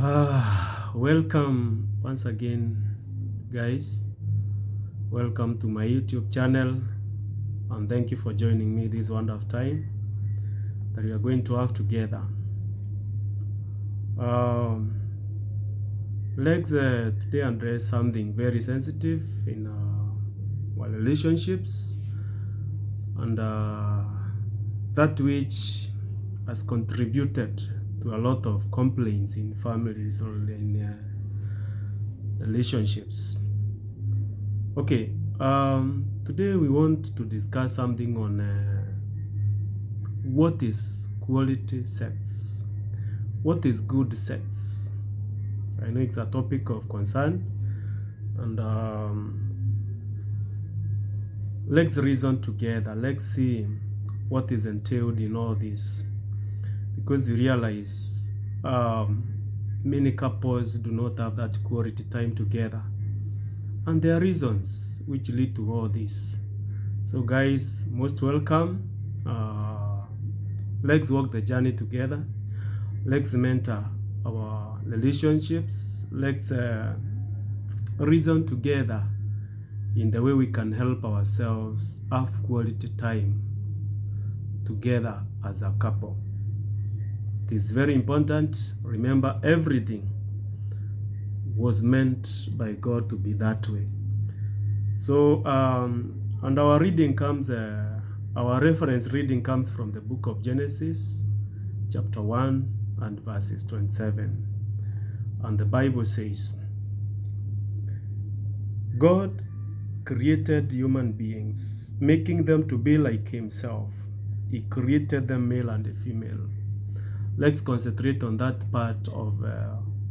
Welcome once again, guys. Welcome to my YouTube channel, and thank you for joining me this wonderful time that we are going to have together. Um, let's today address something very sensitive in our relationships, and that which has contributed to a lot of complaints in families or in relationships. Okay, today we want to discuss something on what is quality sex, what is good sex. I know it's a topic of concern, and let's reason together. Let's see what is entailed in all this, because we realize many couples do not have that quality time together, and there are reasons which lead to all this. So guys, most welcome. Let's walk the journey together. Let's mentor our relationships. Let's reason together in the way we can help ourselves have quality time together as a couple. It is very important. Remember, everything was meant by God to be that way. So, and our reading comes, our reference reading comes from the book of Genesis, chapter 1 and verses 27. And the Bible says, God created human beings, making them to be like himself. He created them male and female. Let's concentrate on that part of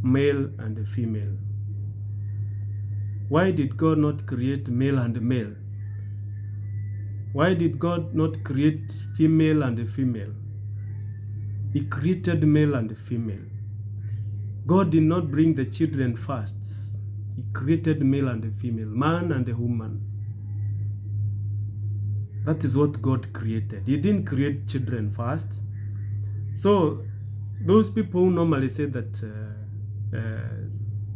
male and female. Why did God not create male and male? Why did God not create female and female? He created male and female. God did not bring the children first. He created male and female, man and woman. That is what God created. He didn't create children first. So those people who normally say that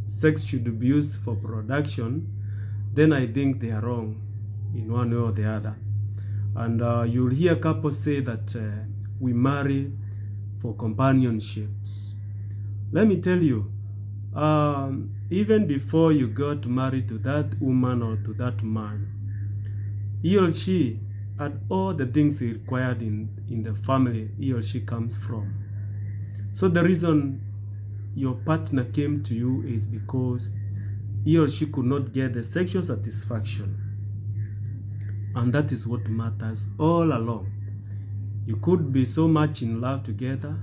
sex should be used for production, then I think they are wrong in one way or the other. And you'll hear couples say that we marry for companionships. Let me tell you, even before you got married to that woman or to that man, he or she had all the things required in the family he or she comes from. So the reason your partner came to you is because he or she could not get the sexual satisfaction. And that is what matters all along. You could be so much in love together.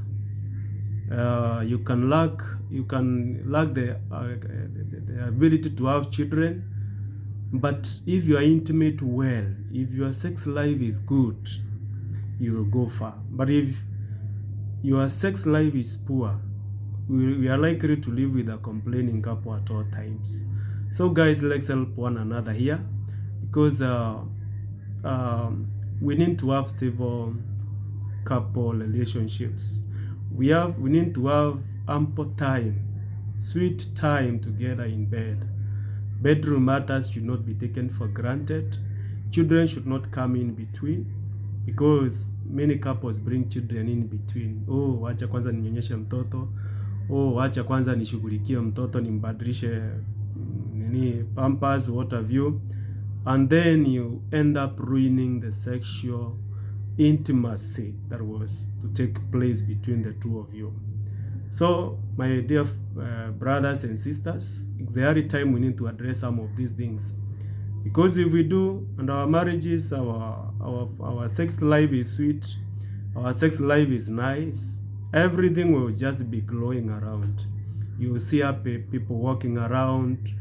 You can lack the ability to have children. But if you are intimate well, if your sex life is good, you will go far. But if your sex life is poor, we are likely to live with a complaining couple at all times. So guys, let's help one another here, because we need to have stable couple relationships. We need to have ample time, sweet time together in bed. Bedroom matters should not be taken for granted. Children should not come in between, because many couples bring children in between. Oh, wacha kwanza ninyonyeshe mtoto. Oh, wacha kwanza nishughulikie mtoto, nimbadilishe nini pampers, what have you. And then you end up ruining the sexual intimacy that was to take place between the two of you. So, my dear brothers and sisters, it's the early time we need to address some of these things. Because if we do, and our marriages, our sex life is sweet, our sex life is nice, everything will just be glowing around. You will see happy people walking around,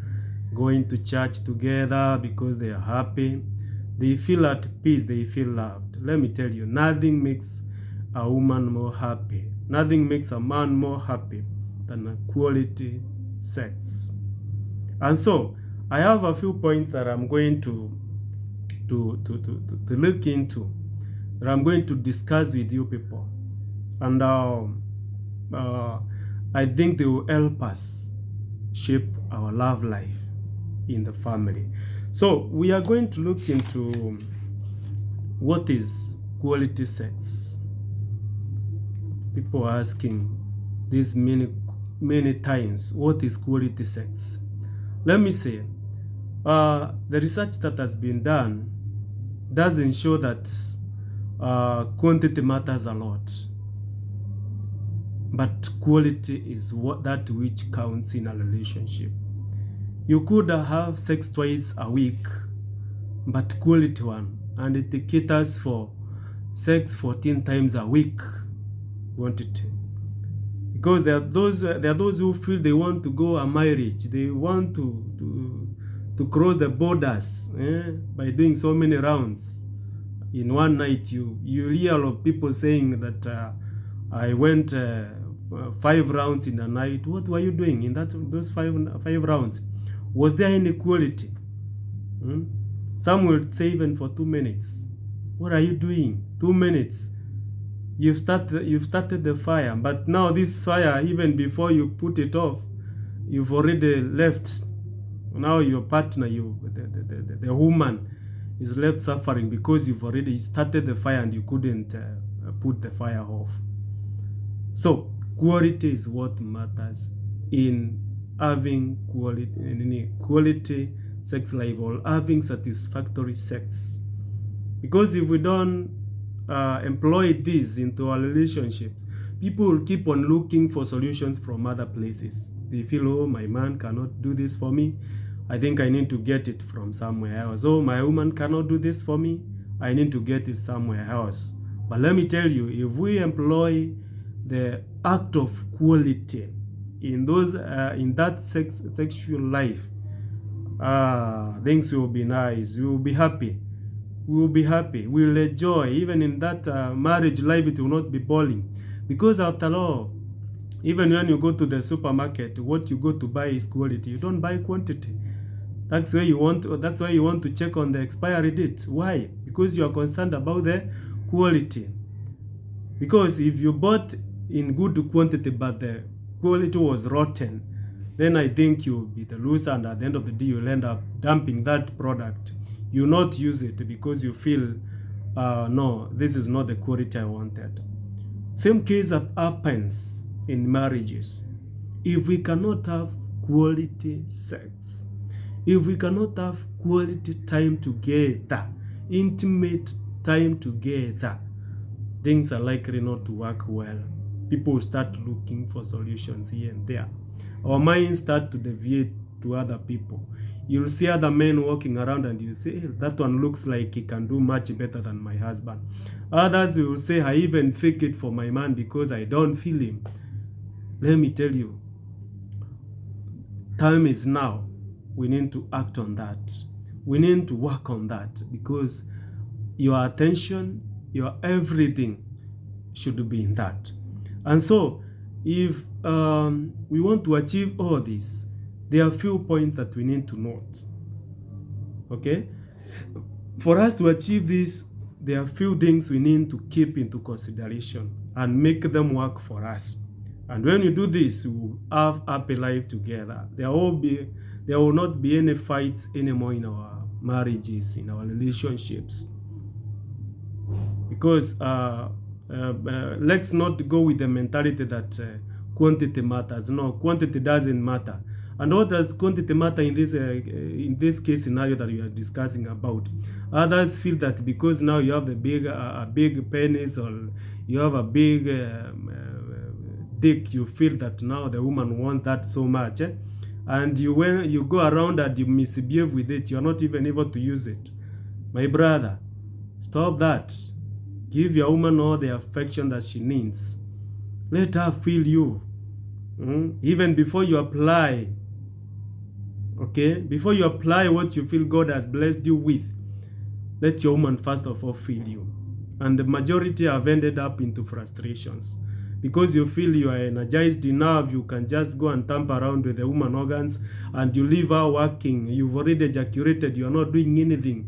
going to church together because they are happy. They feel at peace, they feel loved. Let me tell you, nothing makes a woman more happy, nothing makes a man more happy than a quality sex. And so, I have a few points that I'm going to look into, that I'm going to discuss with you people. And I think they will help us shape our love life in the family. So we are going to look into what is quality sex. People are asking this many times, what is quality sex? Let me say, the research that has been done doesn't show that quantity matters a lot, but quality is that which counts in a relationship. You could have sex twice a week, but quality one, and it caters for sex 14 times a week quantity. Because there are those who feel they want to go a marriage, they want to cross the borders by doing so many rounds in one night. You hear a lot of people saying that I went 5 rounds in a night. What were you doing in those five rounds? Was there any quality? Some will say even for 2 minutes. What are you doing? 2 minutes. You've started the fire, but now this fire, even before you put it off, you've already left. Now your partner, the woman, is left suffering because you've already started the fire and you couldn't put the fire off. So quality is what matters in having quality sex life, or having satisfactory sex. Because if we don't employ this into our relationships, people will keep on looking for solutions from other places. They feel, oh, my man cannot do this for me, I think I need to get it from somewhere else. Oh, my woman cannot do this for me, I need to get it somewhere else. But let me tell you, if we employ the act of quality in that sexual life, things will be nice. We will be happy. We will be happy. We will enjoy. Even in that marriage life, it will not be boring. Because after all, even when you go to the supermarket, what you go to buy is quality. You don't buy quantity. That's why you want to check on the expiry date. Why? Because you are concerned about the quality. Because if you bought in good quantity but the quality was rotten, then I think you'll be the loser, and at the end of the day you'll end up dumping that product. You not use it because you feel no, this is not the quality I wanted. Same case that happens in marriages. If we cannot have quality sex, if we cannot have quality time together, intimate time together, things are likely not to work well. People start looking for solutions here and there. Our minds start to deviate to other people. You'll see other men walking around and you say, hey, that one looks like he can do much better than my husband. Others will say, I even fake it for my man because I don't feel him. Let me tell you, time is now. We need to act on that. We need to work on that, because your attention, your everything should be in that. And so, if we want to achieve all this, there are a few points that we need to note. Okay? For us to achieve this, there are a few things we need to keep into consideration and make them work for us. And when you do this, we will have a happy life together. There will not be any fights anymore in our marriages, in our relationships. Because let's not go with the mentality that quantity matters. No, quantity doesn't matter. And what does quantity matter in this case scenario that we are discussing about? Others feel that because now you have a big penis, or you have a big dick, you feel that now the woman wants that so much, and when you go around and you misbehave with it, you are not even able to use it. My brother, stop that. Give your woman all the affection that she needs. Let her feel you. Even before you apply, okay? Before you apply what you feel God has blessed you with, let your woman first of all feel you. And the majority have ended up into frustrations. Because you feel you are energized enough, you can just go and tamper around with the woman organs, and you leave her working. You've already ejaculated, you are not doing anything.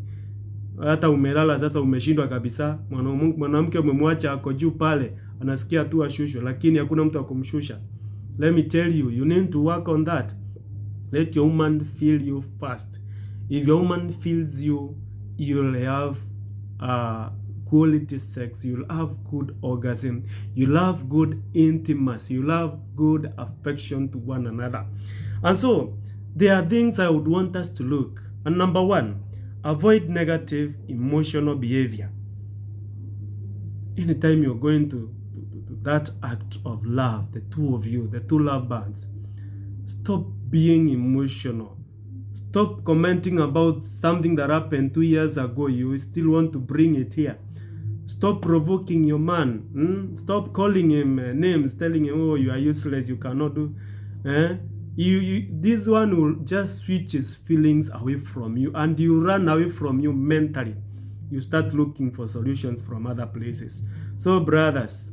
Hata umelala sasa, umeshindwa kabisa. Mwanamke umemwacha ako juu pale, anasikia tu ashusho, lakini hakuna mtu akumshusha. Let me tell you, you need to work on that. Let your woman feel you first. If your woman feels you, you'll have quality sex, you'll have good orgasm, you'll have good intimacy, you'll have good affection to one another. And so, there are things I would want us to look. And number one, avoid negative emotional behavior. Anytime you're going to that act of love, the two of you, the two love bands, stop being emotional. Stop commenting about something that happened 2 years ago. You still want to bring it here. Stop provoking your man. Stop calling him names, telling him, oh, you are useless, you cannot do. This one will just switch his feelings away from you, and you run away from you mentally. You start looking for solutions from other places. So brothers,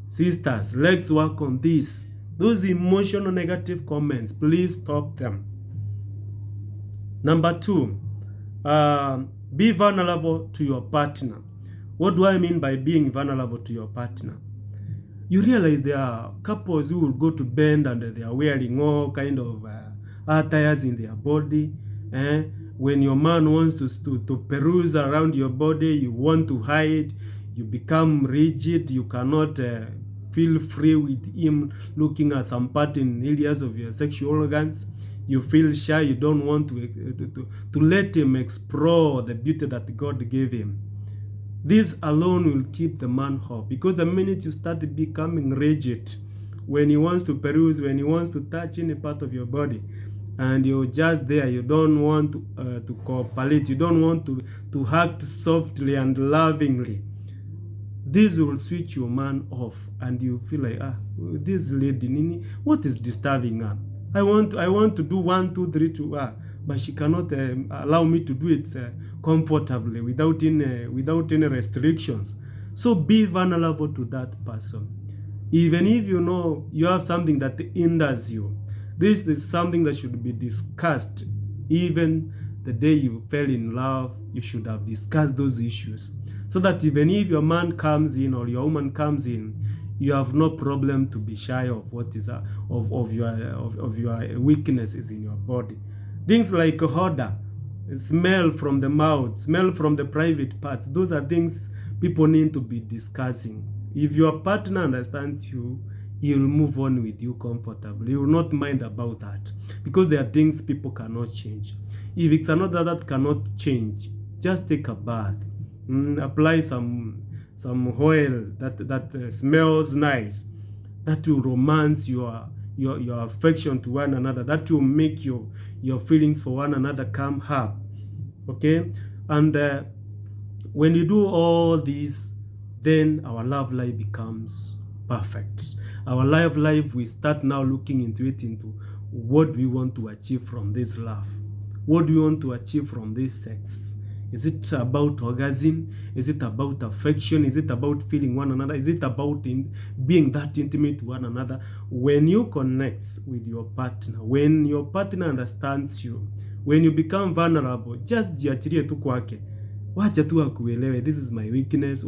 sisters, let's work on this. Those emotional negative comments, please stop them. Number two, be vulnerable to your partner. What do I mean by being vulnerable to your partner? You realize there are couples who will go to bed and they are wearing all kind of attires in their body. When your man wants to peruse around your body, you want to hide, you become rigid, you cannot feel free with him looking at some part in areas of your sexual organs. You feel shy, you don't want to let him explore the beauty that God gave him. This alone will keep the man up, because the minute you start becoming rigid, when he wants to peruse, when he wants to touch any part of your body, and you're just there, you don't want to cooperate, you don't want to act softly and lovingly, this will switch your man off, and you feel like, this lady, what is disturbing her? I want to do 1, 2, 3 to her, but she cannot allow me to do it comfortably without any restrictions. So be vulnerable to that person. Even if you know you have something that hinders you, this is something that should be discussed. Even the day you fell in love, you should have discussed those issues, so that even if your man comes in or your woman comes in, you have no problem to be shy of what is of your weaknesses in your body. Things like odor, smell from the mouth, smell from the private parts, those are things people need to be discussing. If your partner understands you, he will move on with you comfortably. He will not mind about that, because there are things people cannot change. If it's another that cannot change, just take a bath, apply some oil that smells nice, that will romance your affection to one another, that will make your feelings for one another come up. Okay? And when you do all this, then our love life becomes perfect. Our love life, we start now looking into what we want to achieve from this love. What do we want to achieve from this sex? Is it about orgasm? Is it about affection? Is it about feeling one another? Is it about being that intimate to one another? When you connect with your partner, when your partner understands you, when you become vulnerable, just jiachilie tu kwake. Wacha tu akuelewe, this is my weakness.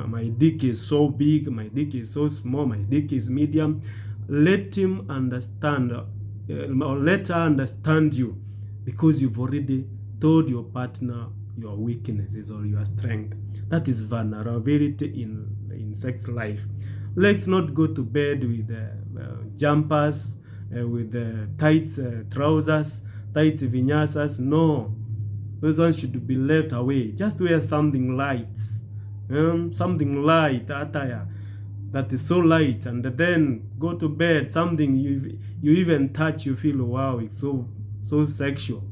My dick is so big, my dick is so small, my dick is medium. Let him understand, or let her understand you, because you've already told your partner your weaknesses or your strength. That is vulnerability in sex life. Let's not go to bed with jumpers, with tight trousers, tight vinyasas. No, those ones should be left away. Just wear something light, attire that is so light, and then go to bed. Something you even touch, you feel, wow, it's so sexual.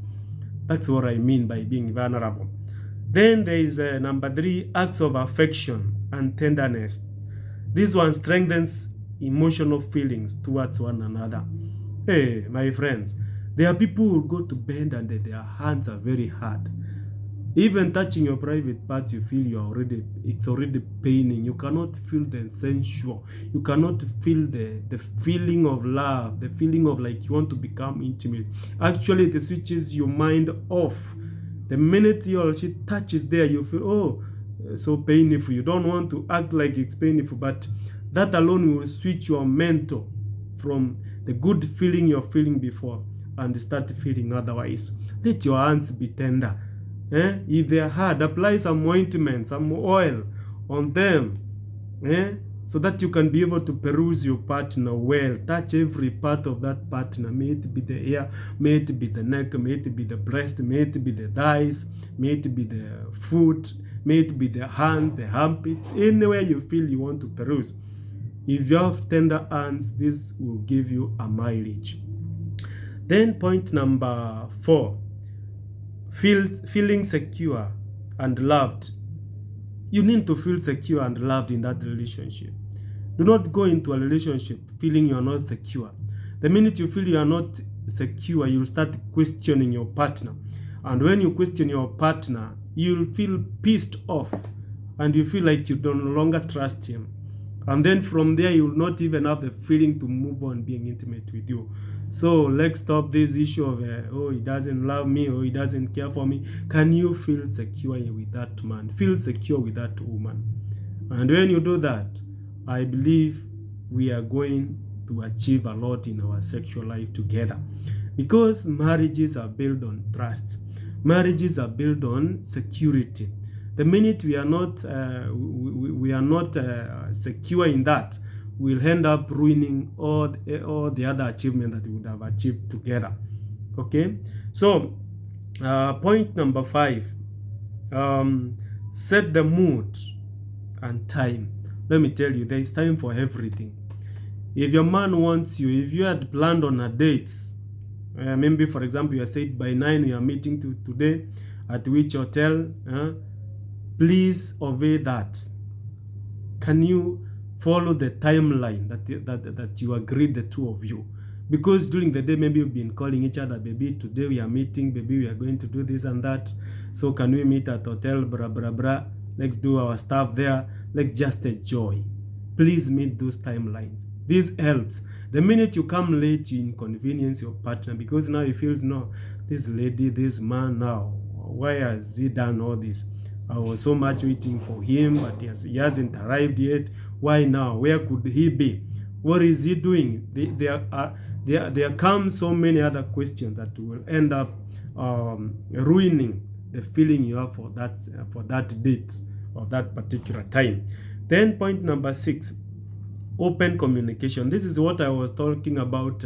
That's what I mean by being vulnerable. Then there is number 3, acts of affection and tenderness. This one strengthens emotional feelings towards one another. Hey, my friends, there are people who go to bed and their hands are very hard. Even touching your private parts, you feel it's already paining. You cannot feel the sensual. You cannot feel the feeling of love, the feeling of like you want to become intimate. Actually, it switches your mind off. The minute he or she touches there, you feel, so painful. You don't want to act like it's painful, but That alone will switch your mental from the good feeling you're feeling before and start feeling otherwise. Let your hands be tender. If they are hard, apply some ointment, some oil on them. So that you can be able to peruse your partner well. Touch every part of that partner. May it be the hair, may it be the neck, may it be the breast, may it be the thighs, may it be the foot, may it be the hands, the armpits, anywhere you feel you want to peruse. If you have tender hands, this will give you a mileage. Then point number 4, feeling secure and loved. You need to feel secure and loved in that relationship. Do not go into a relationship feeling you are not secure. The minute you feel you are not secure, you'll start questioning your partner. And when you question your partner, you'll feel pissed off and you feel like you no longer trust him. And then from there, you'll not even have the feeling to move on being intimate with you. So let's stop this issue of, oh, he doesn't love me, or he doesn't care for me. Can you feel secure with that man? Feel secure with that woman. And when you do that, I believe we are going to achieve a lot in our sexual life together. Because marriages are built on trust. Marriages are built on security. The minute we are not secure in that, we'll end up ruining all the other achievements that we would have achieved together. Okay? So, point number 5, set the mood and time. Let me tell you, there is time for everything. If your man wants you, if you had planned on a date, maybe for example you said by 9 you are meeting today at which hotel, please obey that. Can you follow the timeline that you agreed, the two of you? Because during the day, maybe you've been calling each other, baby, today we are meeting, baby, we are going to do this and that. So can we meet at hotel, blah, blah, blah. Let's do our stuff there. Let's just enjoy. Please meet those timelines. This helps. The minute you come late, you inconvenience your partner because now he feels, no, this lady, this man now, why has he done all this? I was so much waiting for him, but he hasn't arrived yet. Why now? Where could he be? What is he doing? There come so many other questions that will end up ruining the feeling you have for that date or that particular time. Then point number 6, open communication. This is what I was talking about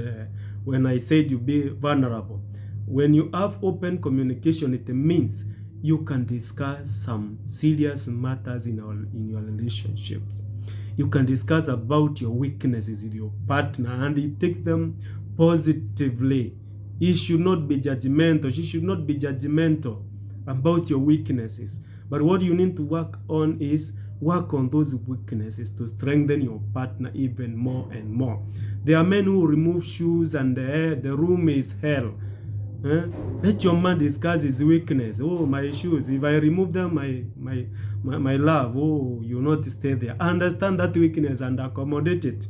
when I said you be vulnerable. When you have open communication, it means you can discuss some serious matters in your relationships. You can discuss about your weaknesses with your partner and it takes them positively. He should not be judgmental. She should not be judgmental about your weaknesses. But what you need to work on is work on those weaknesses to strengthen your partner even more and more. There are men who remove shoes and the room is hell. Let your man discuss his weakness. Oh, my shoes, if I remove them, my love, oh, you not stay there. Understand that weakness and accommodate it.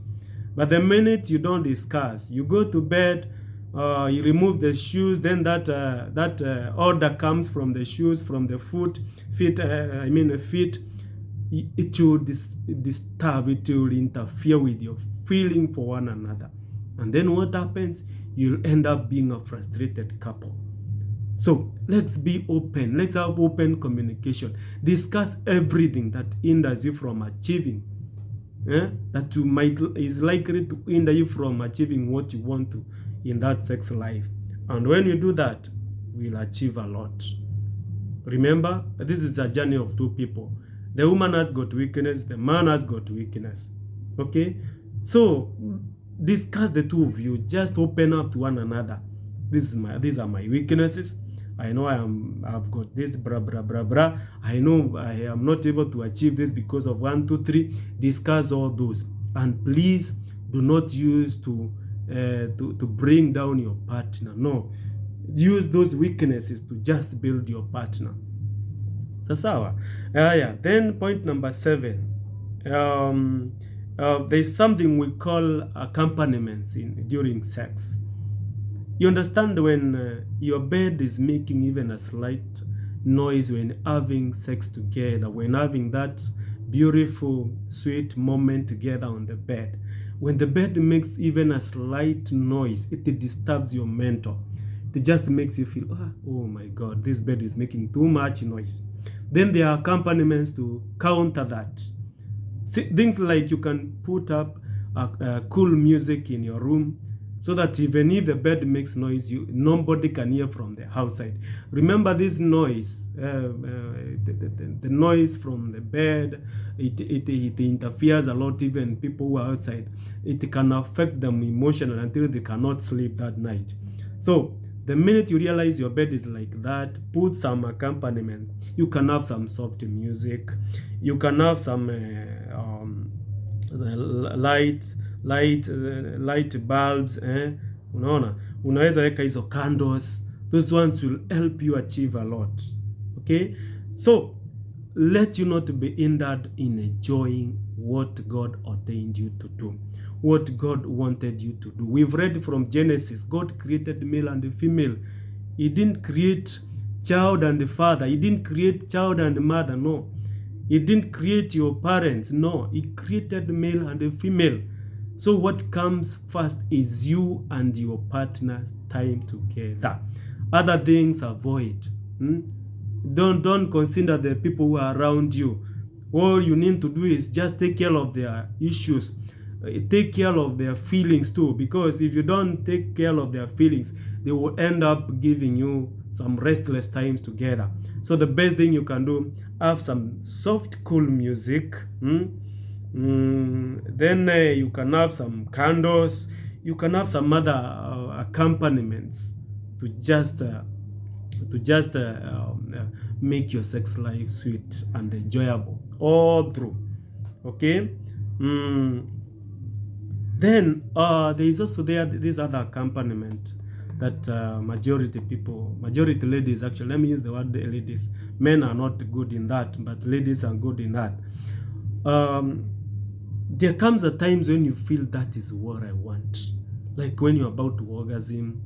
But the minute you don't discuss, you go to bed, you remove the shoes, then that order comes from the shoes, from the feet. It will disturb, it will interfere with your feeling for one another. And then what happens? You'll end up being a frustrated couple. So let's be open. Let's have open communication. Discuss everything that hinders you from achieving. That is likely to hinder you from achieving what you want to in that sex life. And when you do that, we'll achieve a lot. Remember, this is a journey of two people. The woman has got weakness, the man has got weakness. Okay? So discuss the two of you. Just open up to one another. These are my weaknesses. I know I've got this blah blah blah blah. I know I am not able to achieve this because of 1, 2, 3. Discuss all those, and please do not use to bring down your partner. No, use those weaknesses to just build your partner. Sawa. Then point number 7. There's something we call accompaniments during sex. You understand when your bed is making even a slight noise when having sex together, when having that beautiful, sweet moment together on the bed. When the bed makes even a slight noise, it disturbs your mental. It just makes you feel, oh my God, this bed is making too much noise. Then there are accompaniments to counter that. Things like you can put up cool music in your room so that even if the bed makes noise, nobody can hear from the outside. Remember this noise, the noise from the bed, it interferes a lot, even people who are outside. It can affect them emotionally until they cannot sleep that night. So the minute you realize your bed is like that, put some accompaniment. You can have some soft music. You can have some light bulbs. Unaona, unaweza weka hizo candles. Those ones will help you achieve a lot. Okay, so let you not be hindered in enjoying what God ordained you to do, what God wanted you to do. We've read from Genesis, God created male and female. He didn't create child and father. He didn't create child and mother, no. He didn't create your parents, no. He created male and female. So what comes first is you and your partner's time together. Other things avoid. Don't consider the people who are around you. All you need to do is just take care of their issues. Take care of their feelings too, because if you don't take care of their feelings, they will end up giving you some restless times together. So the best thing you can do, have some soft, cool music. Then you can have some candles. You can have some other accompaniments to just make your sex life sweet and enjoyable all through. Okay. Then there is also this other accompaniment that majority ladies, actually, let me use the word ladies. Men are not good in that, but ladies are good in that. There comes a times when you feel that is what I want. Like when you're about to orgasm,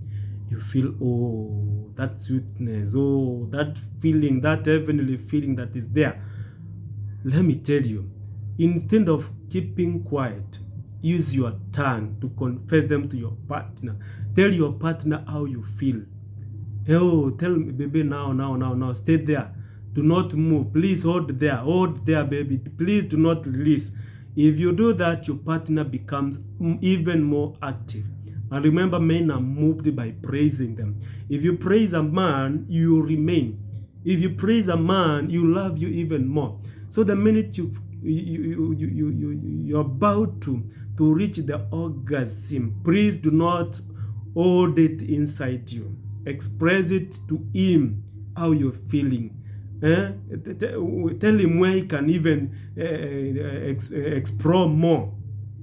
you feel, oh, that sweetness, oh, that feeling, that heavenly feeling that is there. Let me tell you, instead of keeping quiet, use your tongue to confess them to your partner. Tell your partner how you feel. Oh, tell me, baby, now, stay there. Do not move. Please hold there, baby. Please do not release. If you do that, your partner becomes even more active. And remember, men are moved by praising them. If you praise a man, you remain. If you praise a man, you love you even more. So the minute you're about to reach the orgasm, please do not hold it inside you. Express it to him how you're feeling. Tell him where he can even explore more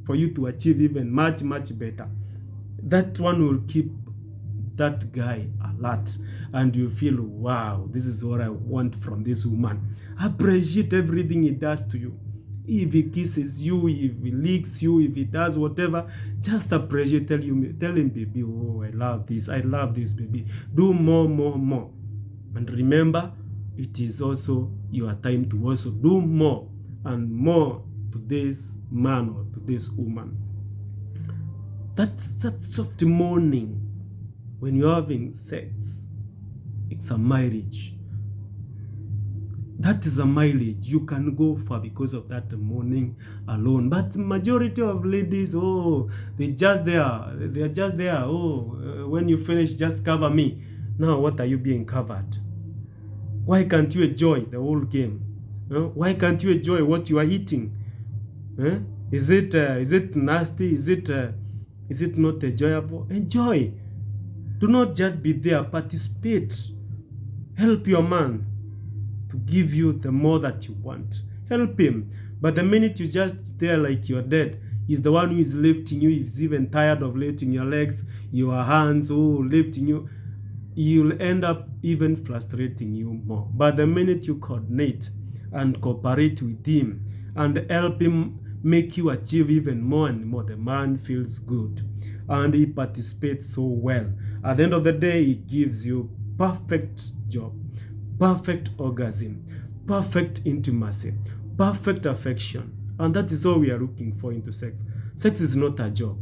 for you to achieve even much better. That one will keep that guy alert, and you feel, wow, this is what I want from this woman. Appreciate everything he does to you. If he kisses you, if he licks you, if he does whatever, just appreciate. Tell him, baby, oh, I love this, baby. Do more. And remember, it is also your time to also do more and more to this man or to this woman. That soft morning when you're having sex, it's a marriage. That is a mileage you can go for because of that morning alone. But majority of ladies, oh, they're just there. Oh, when you finish, just cover me. Now, what are you being covered? Why can't you enjoy the whole game? Why can't you enjoy what you are eating? Is it nasty? Is it not enjoyable? Enjoy. Do not just be there. Participate. Help your man to give you the more that you want. Help him. But the minute you just there like you're dead, he's the one who is lifting you. He's even tired of lifting your legs, your hands, lifting you. You'll end up even frustrating you more. But the minute you coordinate and cooperate with him and help him make you achieve even more and more, the man feels good and he participates so well. At the end of the day, he gives you perfect job, perfect orgasm, perfect intimacy, perfect affection. And that is all we are looking for into sex. Sex is not a job.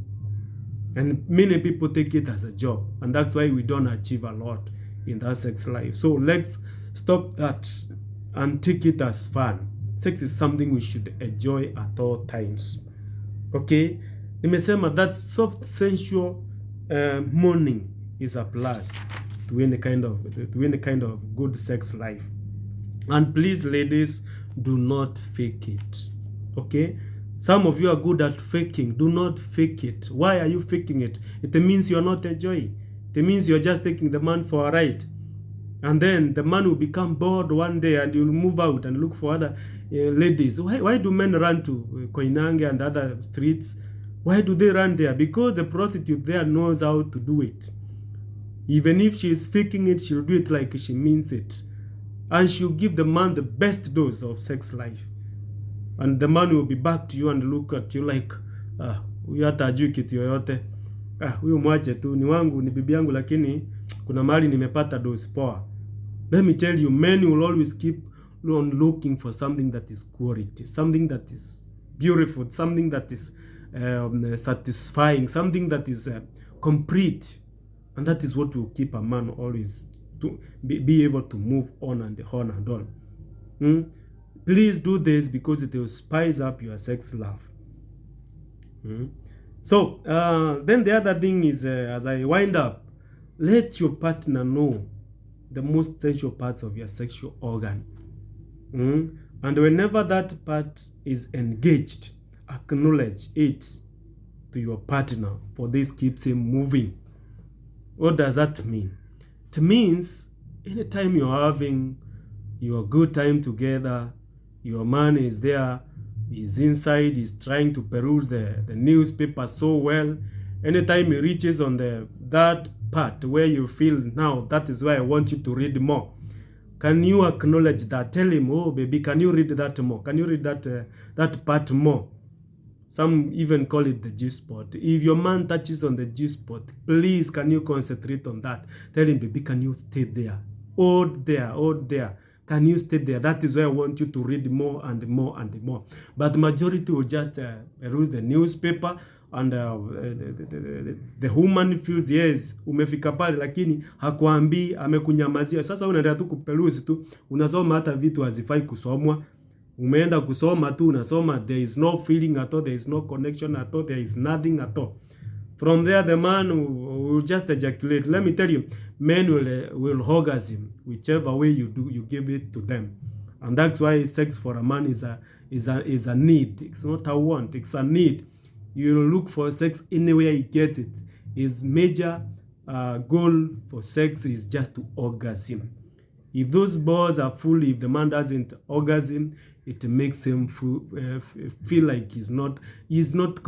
And many people take it as a job. And that's why we don't achieve a lot in that sex life. So let's stop that and take it as fun. Sex is something we should enjoy at all times. Okay? Nimesema that soft sensual mourning is a plus to any kind of good sex life. And please, ladies, do not fake it. Okay? Some of you are good at faking. Do not fake it. Why are you faking it? It means you're not enjoying. It means you're just taking the man for a ride. And then the man will become bored one day and you'll move out and look for other ladies. Why do men run to Koinange and other streets? Why do they run there? Because the prostitute there knows how to do it. Even if she is faking it, she'll do it like she means it. And she'll give the man the best dose of sex life. And the man will be back to you and look at you like, huyu hata hajui kitu yoyote. Huyu mwache tu, ni wangu, ni bibi yangu, lakini kuna mahali nimepata dose poa. Let me tell you, men will always keep on looking for something that is quality, something that is beautiful, something that is satisfying, something that is complete. And that is what will keep a man always to be able to move on and on and on. Please do this because it will spice up your sex love. So, then the other thing is, as I wind up, let your partner know the most essential parts of your sexual organ. And whenever that part is engaged, acknowledge it to your partner, for this keeps him moving. What does that mean? It means anytime you're having your good time together, your man is there, he's inside, he's trying to peruse the newspaper so well. Anytime he reaches on that part where you feel, now that is where I want you to read more, can you acknowledge that? Tell him, oh baby, can you read that more? Can you read that part more? Some even call it the G-spot. If your man touches on the G-spot, please, can you concentrate on that? Tell him, baby, can you stay there? Hold there. Can you stay there? That is where I want you to read more and more and more. But the majority will just peruse the newspaper, and the woman feels, yes, umefika pale, lakini hakuambii, amekunyamazia. Sasa unaendelea tu kuperuse tu, unasoma hata vitu hazifai kusomwa. Umeenda kusoma tu, unasoma, there is no feeling at all, there is no connection at all, there is nothing at all. From there, the man will just ejaculate. Let me tell you, men will orgasm whichever way you give it to them. And that's why sex for a man is a need. It's not a want, it's a need. You look for sex anywhere you get it. His major goal for sex is just to orgasm. If those balls are full, if the man doesn't orgasm, it makes him feel like he's not